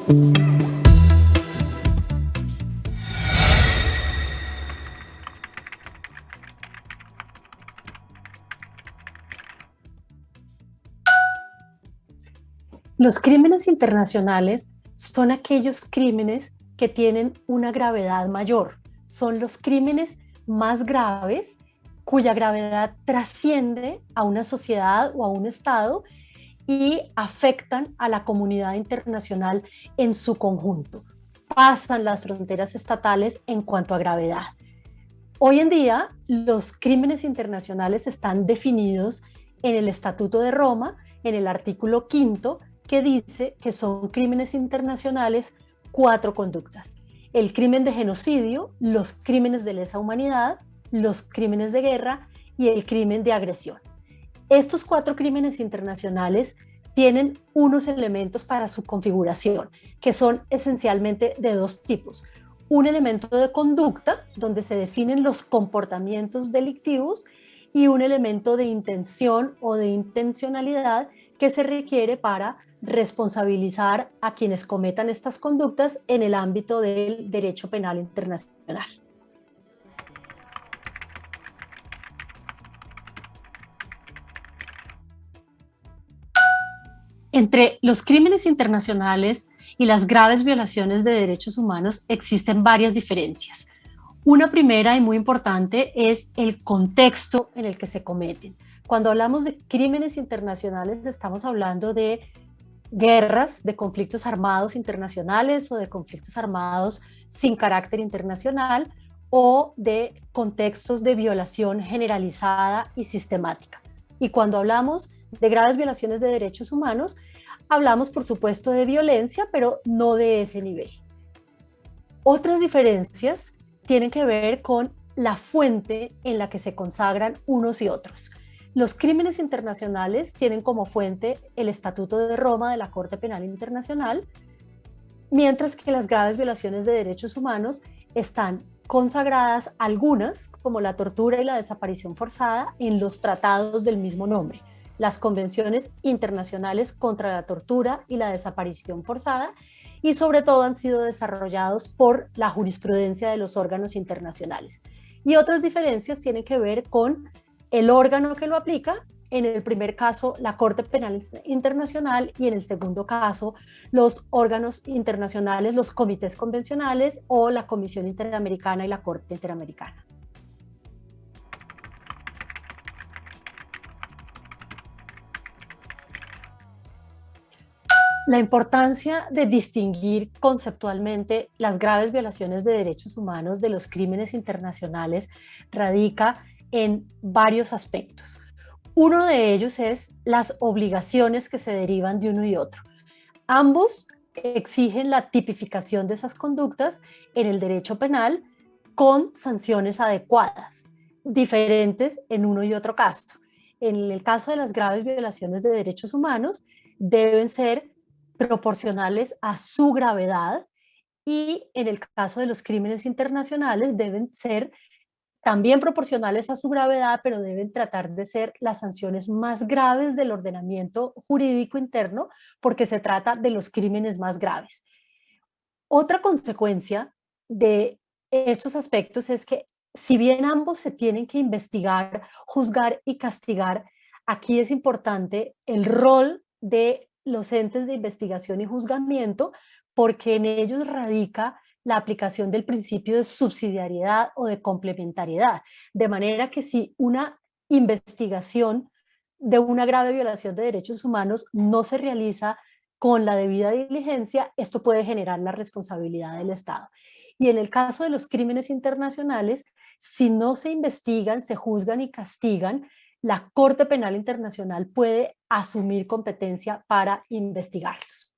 Los crímenes internacionales son aquellos crímenes que tienen una gravedad mayor. Son los crímenes más graves cuya gravedad trasciende a una sociedad o a un estado y afectan a la comunidad internacional en su conjunto. Pasan las fronteras estatales en cuanto a gravedad. Hoy en día, los crímenes internacionales están definidos en el Estatuto de Roma, en el artículo 5, que dice que son crímenes internacionales 4 conductas: el crimen de genocidio, los crímenes de lesa humanidad, los crímenes de guerra y el crimen de agresión. Estos 4 crímenes internacionales tienen unos elementos para su configuración, que son esencialmente de 2 tipos. Un elemento de conducta, donde se definen los comportamientos delictivos, y un elemento de intención o de intencionalidad que se requiere para responsabilizar a quienes cometan estas conductas en el ámbito del derecho penal internacional. Entre los crímenes internacionales y las graves violaciones de derechos humanos existen varias diferencias. Una primera y muy importante es el contexto en el que se cometen. Cuando hablamos de crímenes internacionales, estamos hablando de guerras, de conflictos armados internacionales o de conflictos armados sin carácter internacional, o de contextos de violación generalizada y sistemática. Y cuando hablamos de graves violaciones de derechos humanos, hablamos por supuesto de violencia, pero no de ese nivel. Otras diferencias tienen que ver con la fuente en la que se consagran unos y otros. Los crímenes internacionales tienen como fuente el Estatuto de Roma de la Corte Penal Internacional, mientras que las graves violaciones de derechos humanos están consagradas, algunas, como la tortura y la desaparición forzada, en los tratados del mismo nombre, las convenciones internacionales contra la tortura y la desaparición forzada, y sobre todo han sido desarrollados por la jurisprudencia de los órganos internacionales. Y otras diferencias tienen que ver con el órgano que lo aplica. En el primer caso, la Corte Penal Internacional, y en el segundo caso, los órganos internacionales, los comités convencionales o la Comisión Interamericana y la Corte Interamericana. La importancia de distinguir conceptualmente las graves violaciones de derechos humanos de los crímenes internacionales radica en varios aspectos. Uno de ellos es las obligaciones que se derivan de uno y otro. Ambos exigen la tipificación de esas conductas en el derecho penal con sanciones adecuadas, diferentes en uno y otro caso. En el caso de las graves violaciones de derechos humanos, deben ser proporcionales a su gravedad, y en el caso de los crímenes internacionales deben ser también proporcionales a su gravedad, pero deben tratar de ser las sanciones más graves del ordenamiento jurídico interno, porque se trata de los crímenes más graves. Otra consecuencia de estos aspectos es que, si bien ambos se tienen que investigar, juzgar y castigar, aquí es importante el rol de los entes de investigación y juzgamiento, porque en ellos radica la aplicación del principio de subsidiariedad o de complementariedad. De manera que si una investigación de una grave violación de derechos humanos no se realiza con la debida diligencia, esto puede generar la responsabilidad del Estado. Y en el caso de los crímenes internacionales, si no se investigan, se juzgan y castigan, la Corte Penal Internacional puede asumir competencia para investigarlos.